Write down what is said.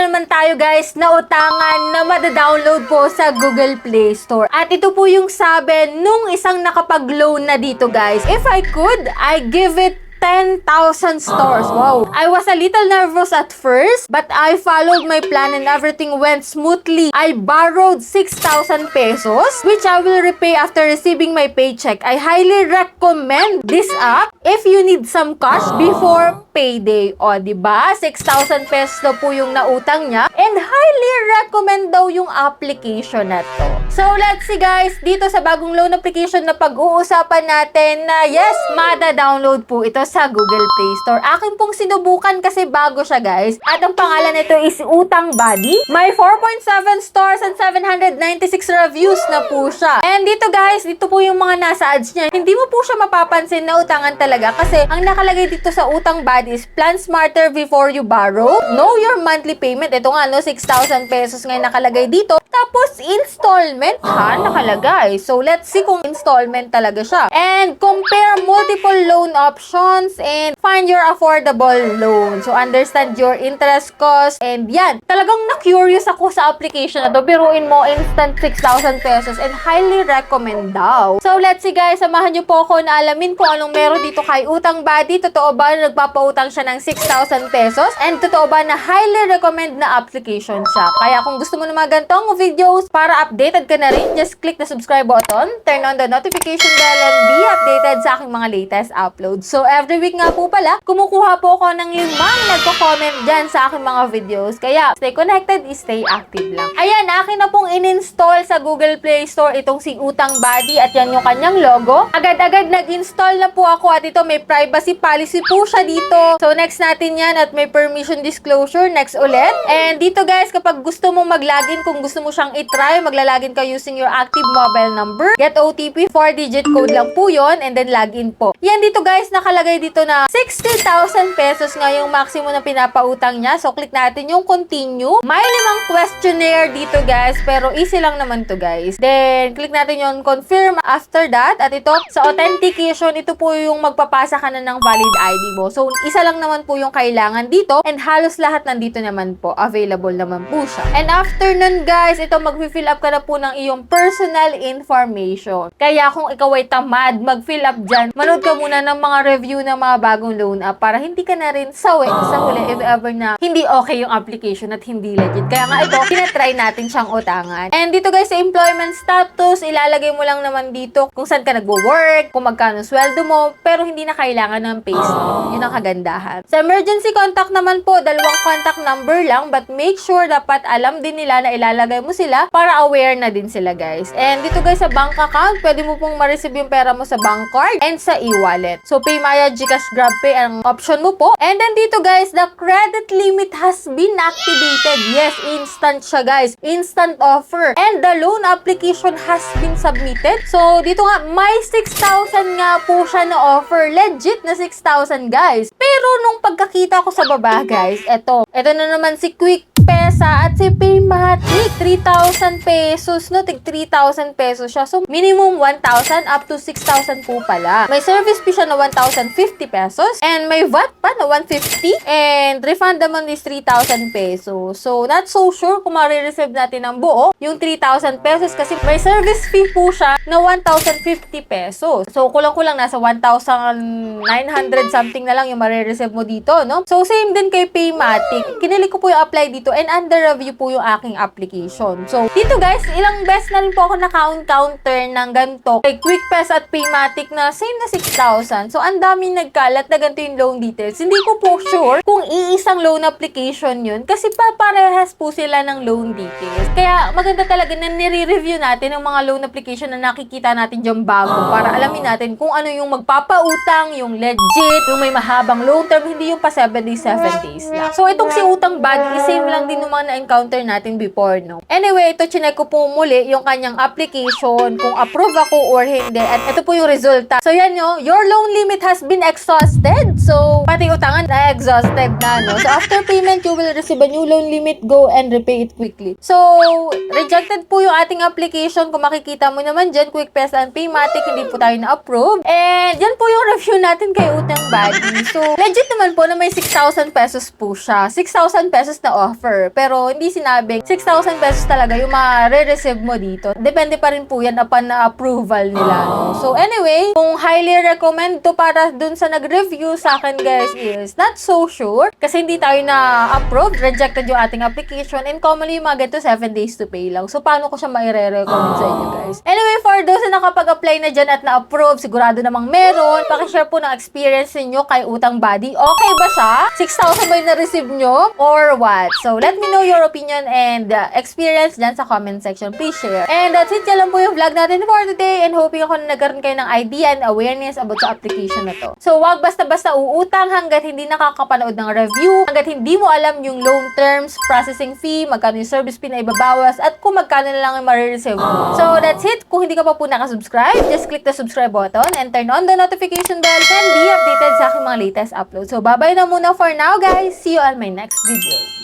na naman tayo guys na utangan na mada-download po sa Google Play Store. At ito po yung sabi nung isang nakapag-loan na dito guys. If I could, I give it 10,000 stars. Wow. I was a little nervous at first, but I followed my plan and everything went smoothly. I borrowed 6,000 pesos, which I will repay after receiving my paycheck. I highly recommend this app if you need some cash before payday. O, diba? 6,000 pesos na po yung nautang niya. And highly recommend daw yung application na to. So, let's see guys, dito sa bagong loan application na pag-uusapan natin na yes, mada-download po ito sa Google Play Store. Akin pong sinubukan kasi bago siya guys. At ang pangalan nito is Utang Buddy. May 4.7 stars and 796 reviews na po siya. And dito guys, dito po yung mga nasa ads niya. Hindi mo po siya mapapansin na utangan talaga kasi ang nakalagay dito sa Utang Buddy is plan smarter before you borrow. Know your monthly payment. Ito nga, no, 6,000 pesos ngayon nakalagay dito. Tapos, installment ha, nakalagay. So, let's see kung installment talaga siya. And compare multiple loan options and find your affordable loan. So, understand your interest cost. And yan, talagang na-curious ako sa application na to. Biruin mo, instant 6,000 pesos and highly recommend daw. So, let's see guys, samahan niyo po ako na alamin kung anong meron dito kay Utang Buddy. Totoo ba na nagpapautang siya ng 6,000 pesos? And totoo ba na highly recommend na application siya? Kaya kung gusto mo na mga gantong videos para updated ka na rin, just click the subscribe button, turn on the notification bell, and be updated sa aking mga latest uploads. So, every week nga po pala, kumukuha po ako ng 5 nagko-comment dyan sa aking mga videos. Kaya, stay connected, stay active lang. Ayan, akin na pong in-install sa Google Play Store itong si Utang Buddy at yan yung kanyang logo. Agad-agad nag-install na po ako at ito may privacy policy po siya dito. So, next natin yan at may permission disclosure. Next ulit. And dito guys, kapag gusto mong mag-login, kung gusto mo siyang i-try, maglalagin ka using your active mobile number. Get OTP, 4-digit code lang po yon and then login po. Yan dito guys, nakalagay dito na 60,000 pesos nga yung maximum na pinapautang niya. So, click natin yung continue. May 5 questionnaire dito guys, pero easy lang naman to guys. Then, click natin yung confirm after that. At ito, sa authentication, ito po yung magpapasa ka na ng valid ID mo. So, isa lang naman po yung kailangan dito and halos lahat nandito naman po. Available naman po siya. And after nun guys, ito mag-fill up ka na po ng iyong personal information. Kaya kung ikaw ay tamad, mag-fill up dyan, manood ka muna ng mga review ng mga bagong loan app para hindi ka na rin sawi sa huli if ever na hindi okay yung application at hindi legit. Kaya nga ito, tinatry natin siyang utangan. And dito guys, sa employment status, ilalagay mo lang naman dito kung saan ka nagwo-work, kung magkano sweldo mo, pero hindi na kailangan ng payslip. Yun ang kagandahan. Sa emergency contact naman po, 2 contact number lang, but make sure dapat alam din nila na ilalagay mo sila para aware na din sila guys. And dito guys, sa bank account, pwede mo pong ma-receive yung pera mo sa bank card and sa e-wallet. So, PayMaya, GCash, GrabPay ang option mo po. And then dito guys, the credit limit has been activated. Yes, instant siya guys. Instant offer. And the loan application has been submitted. So, dito nga, may 6,000 nga po siya na offer. Legit na 6,000 guys. Pero nung pagkakita ko sa baba guys, eto na naman si Quick Pesa at si Paymatic, 3,000 pesos, no? Tig 3,000 pesos siya. So, minimum 1,000 up to 6,000 po pala. May service fee siya na 1,050 pesos. And may VAT pa na 150. And refund naman is 3,000 pesos. So, not so sure kung marireceive natin ang buo, yung 3,000 pesos kasi may service fee po siya na 1,050 pesos. So, kulang-kulang nasa 1,900 something na lang yung marireceive mo dito, no? So, same din kay Paymatic. Kinili ko po yung apply dito and under review po yung aking application. So, dito guys, ilang beses na rin po ako na-counter ng ganito kay Quick Pesa at Paymatic na same na 6,000. So, ang daming nagkalat na ganito yung loan details. Hindi ko po sure kung iisang loan application yun kasi parehas po sila ng loan details. Kaya, maganda talaga na nire-review natin ang mga loan application na nakikita natin dyan bago para alamin natin kung ano yung magpapautang, yung legit, yung may mahabang loan term, hindi yung pa 7 days, 7 days lang. So, itong si Utang Buddy, same lang din yung mga na-encounter natin before, no? Anyway, ito, chinek ko po muli yung kanyang application, kung approve ako or hindi. At ito po yung resulta. So, yan yo, your loan limit has been exhausted. So, pati utangan na exhausted na, no? So, after payment, you will receive a new loan limit. Go and repay it quickly. So, rejected po yung ating application. Kung makikita mo naman dyan, Quick Pesa and Paymatic, hindi po tayo na-approve. And, yan po yung review natin kay Utang Buddy. So, legit naman po na may 6,000 pesos po siya. 6,000 pesos na offer. offer. Pero hindi sinabing 6,000 pesos talaga yung ma-receive mo dito. Depende pa rin po yan upon na approval nila. No? So anyway, kung highly recommend to para dun sa nag-review sa akin guys is not so sure. Kasi hindi tayo na-approved, rejected yung ating application. And commonly, yung mga ganito 7 days to pay lang. So paano ko siya mai-recommend sa inyo guys? Anyway, for those na nakapag-apply na dyan at na-approve, sigurado namang meron. Pakishare po ng experience niyo kay Utang Buddy. Okay ba siya? 6,000 ba yung na-receive nyo? Or what? So, let me know your opinion and experience dyan sa comment section. Please share. And that's it. Yan lang po yung vlog natin for today. And hoping ako na nagkaroon kayo ng idea and awareness about sa application na to. So, wag basta-basta uutang hanggat hindi nakakapanood ng review, hanggat hindi mo alam yung loan terms, processing fee, magkano yung service fee na ibabawas, at kung magkano na lang yung marireceive mo. So, that's it. Kung hindi ka pa po nakasubscribe, just click the subscribe button and turn on the notification bell and be updated sa aking mga latest uploads. So, bye-bye na muna for now, guys. See you on my next video.